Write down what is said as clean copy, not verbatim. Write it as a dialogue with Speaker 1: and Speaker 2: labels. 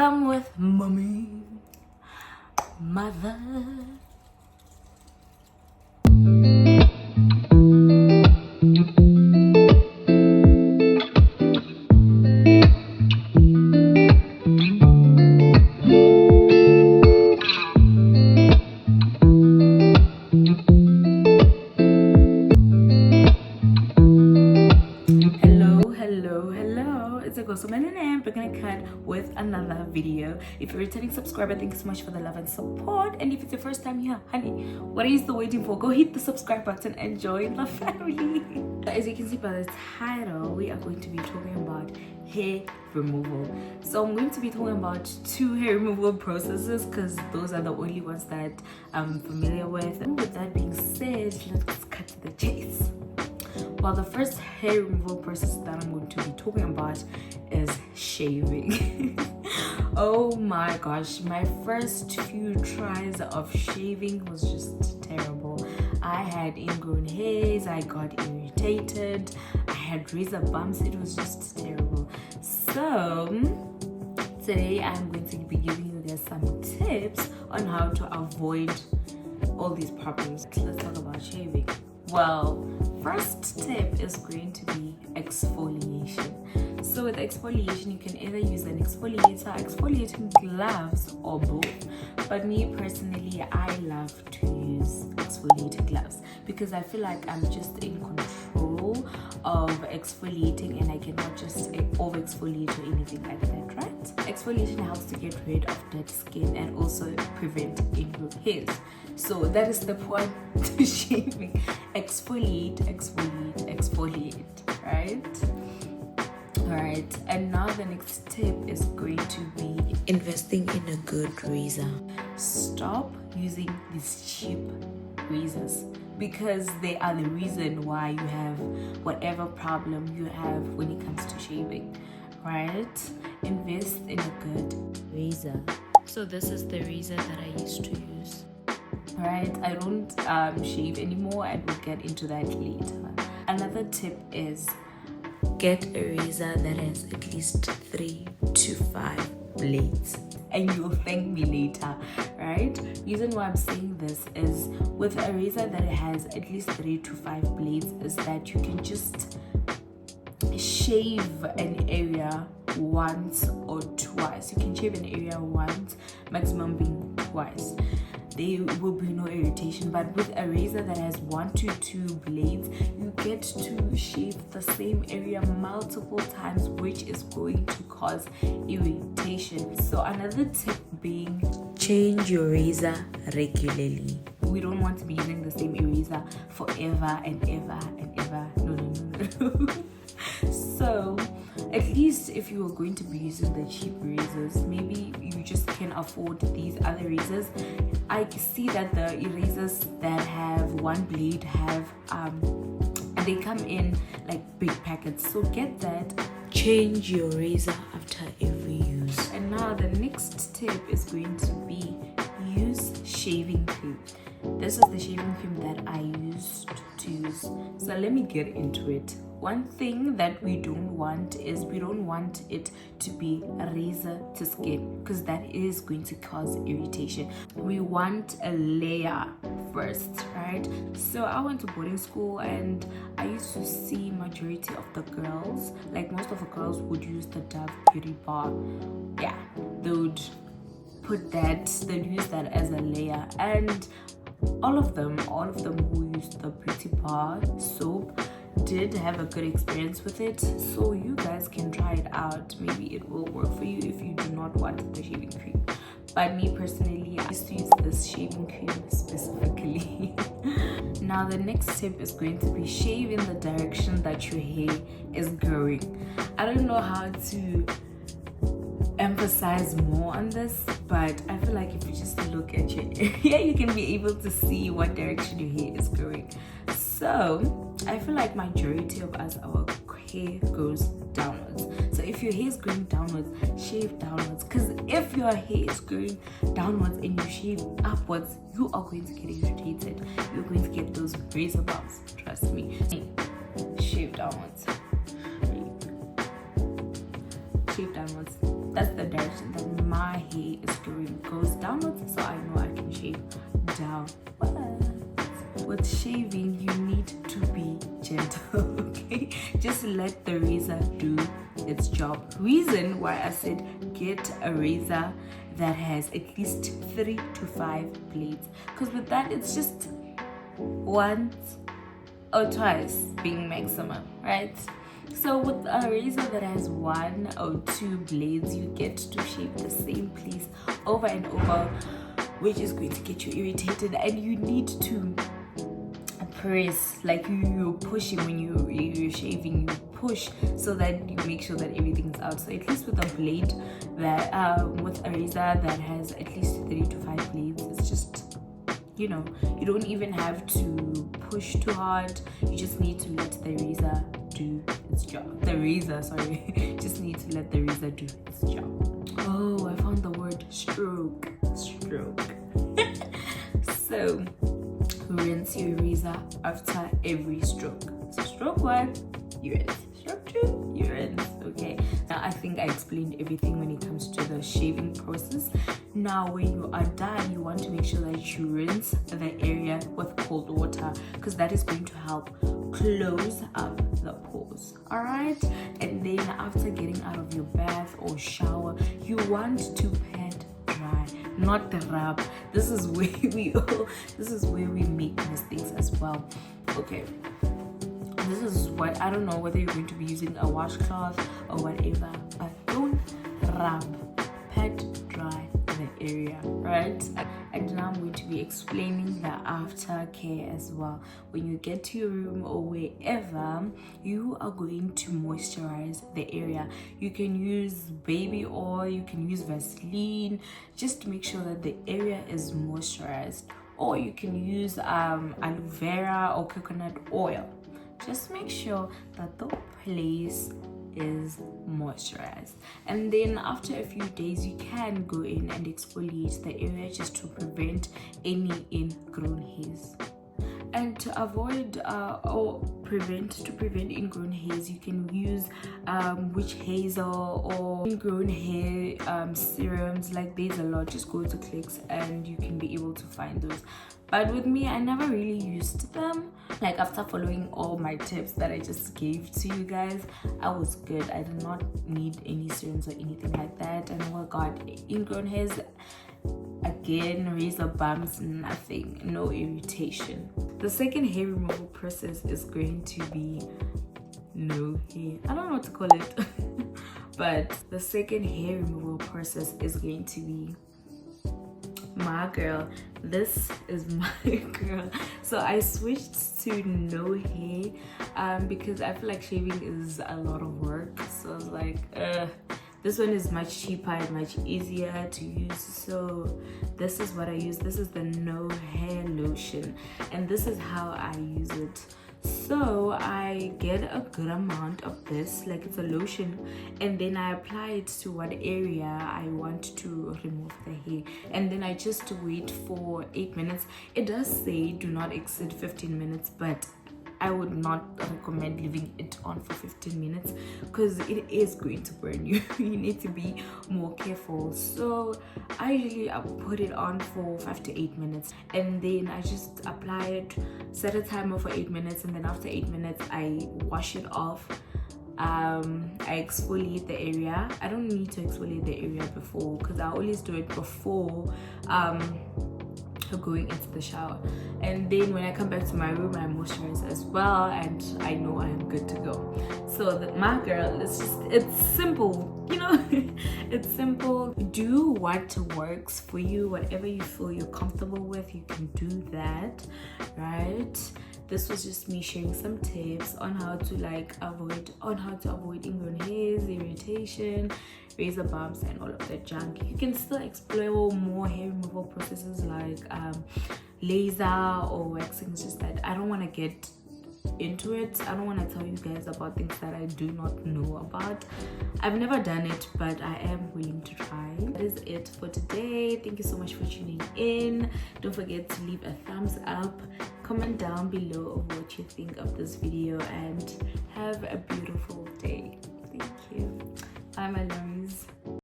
Speaker 1: I'm with mommy, mother. So my name, bikini cut with another video. If you're a returning subscriber, thank you so much for the love and support. And if it's your first time here, honey, what are you still waiting for? Go hit the subscribe button and join the family. As you can see by the title, we are going to be talking about hair removal. So I'm going to be talking about 2 hair removal processes because those are the only ones that I'm familiar with. And with that being said, let's cut to the chase. Well, the first hair removal process that I'm going to be talking about is shaving. Oh my gosh, my first few tries of shaving was just terrible. I had ingrown hairs, I got irritated, I had razor bumps, it was just terrible. So today I'm going to be giving you guys some tips on how to avoid all these problems. Let's talk about shaving. Well, first tip is going to be exfoliation. So with exfoliation, you can either use an exfoliating gloves, or both. But me personally, I love to use exfoliating gloves because I feel like I'm just in control of exfoliating and I cannot just over exfoliate or anything like that, right? Exfoliation helps to get rid of dead skin and also prevent ingrown hairs. So that is step 1 to shaving. Exfoliate, right? Alright, and now the next tip is going to be investing in a good razor. Stop using these cheap razors because they are the reason why you have whatever problem you have when it comes to shaving, right? Invest in a good razor. So this is the razor that I used to use. Right, I don't shave anymore, and we'll get into that later. Another tip is get a razor that has at least 3 to 5 blades, and you'll thank me later, right? Reason why I'm saying this is with a razor that has at least 3 to 5 blades is that you can just shave an area once or twice. You can shave an area once, maximum being twice. There will be no irritation. But with a razor that has 1 to 2 blades, you get to shave the same area multiple times, which is going to cause irritation. So another tip being, change your razor regularly. We don't want to be using the same razor forever and ever and ever. No. So at least if you are going to be using the cheap razors, maybe you just can afford these other razors. I see that the erasers that have 1 blade have and they come in like big packets, so get that. Change your razor after every use. And now the next tip is going to be use shaving cream. This is the shaving cream that I used to use. So let me get into it. One thing that we don't want is we don't want it to be razor to skin because that is going to cause irritation. We want a layer first, right? So I went to boarding school and I used to see majority of the girls, like most of the girls would use the Dove Beauty Bar. Yeah, they would they'd use that as a layer, and all of them who used the Beauty Bar soap did have a good experience with it. So you guys can try it out. Maybe it will work for you if you do not want the shaving cream. But me personally, I used to use this shaving cream specifically. Now the next tip is going to be shave in the direction that your hair is growing. I don't know how to emphasize more on this, but I feel like if you just look at your hair, you can be able to see what direction your hair is growing. So I feel like majority of us, our hair goes downwards. So if your hair is going downwards, shave downwards, because if your hair is going downwards and you shave upwards, you are going to get irritated. You're going to get those razor bumps, trust me. Shave downwards. Shave downwards. that's the direction that my hair is growing. It goes downwards, so I know I can shave downwards. With shaving, you need to be gentle, okay? Just let the razor do its job. Reason why I said get a razor that has at least 3 to 5 blades, because with that it's just once or twice being maximum, right? So with a razor that has 1 or 2 blades, you get to shave the same place over and over, which is going to get you irritated, and you need to press, like you're pushing when you're shaving. You push so that you make sure that everything's out. So at least with a blade that with a razor that has at least 3 to 5 blades, it's just, you know, you don't even have to push too hard. You just need to let the razor do its job. The razor, sorry, just need to let the razor do its job. Oh, I found the word stroke. So rinse your razor after every stroke. So stroke 1, you rinse. Stroke 2, you rinse. Okay, now I think I explained everything when it comes to the shaving process. Now when you are done, you want to make sure that you rinse the area with cold water, because that is going to help close up the pores. All right, and then after getting out of your bath or shower, you want to pat dry, not the rub. This is where we make mistakes as well. Okay, this is what, I don't know whether you're going to be using a washcloth or whatever, but don't rub, pat dry the area, right? And now I'm going to be explaining the aftercare as well. When you get to your room or wherever, you are going to moisturize the area. You can use baby oil, you can use Vaseline, just to make sure that the area is moisturized. Or you can use aloe vera or coconut oil. Just make sure that the place is moisturized, and then after a few days you can go in and exfoliate the area just to prevent any ingrown hairs. And to avoid prevent ingrown hairs, you can use witch hazel or ingrown hair serums. Like there's a lot, just go to Clicks and you can be able to find those. But with me, I never really used them. Like after following all my tips that I just gave to you guys, I was good. I did not need any serums or anything like that. And oh my god, ingrown hairs, again, razor bumps, nothing, no irritation. The second hair removal process is going to be no hair. I don't know what to call it. But the second hair removal process is going to be my girl. This is my girl. So I switched to no hair because I feel like shaving is a lot of work. So I was like, this one is much cheaper and much easier to use. So this is what I use. This is the no hair lotion, and this is how I use it. So I get a good amount of this, like it's a lotion, and then I apply it to what area I want to remove the hair, and then I just wait for 8 minutes. It does say do not exceed 15 minutes, but I would not recommend leaving it on for 15 minutes because it is going to burn you. You need to be more careful. So I usually put it on for 5 to 8 minutes, and then I just apply it, set a timer for 8 minutes, and then after 8 minutes I wash it off. I exfoliate the area. I don't need to exfoliate the area before because I always do it before going into the shower, and then when I come back to my room I moisturize as well, and I know I am good to go. So my girl, it's simple, you know. It's simple. Do what works for you. Whatever you feel you're comfortable with, you can do that, right? This was just me sharing some tips on how to avoid ingrown hairs, irritation, razor bumps, and all of that junk. You can still explore more hair removal processes like laser or waxing. It's just that I don't want to get into it. I don't want to tell you guys about things that I do not know about. I've never done it, but I am willing to try. That is it for today. Thank you so much for tuning in. Don't forget to leave a thumbs up, comment down below of what you think of this video, and have a beautiful day. Thank you. Bye, my loves.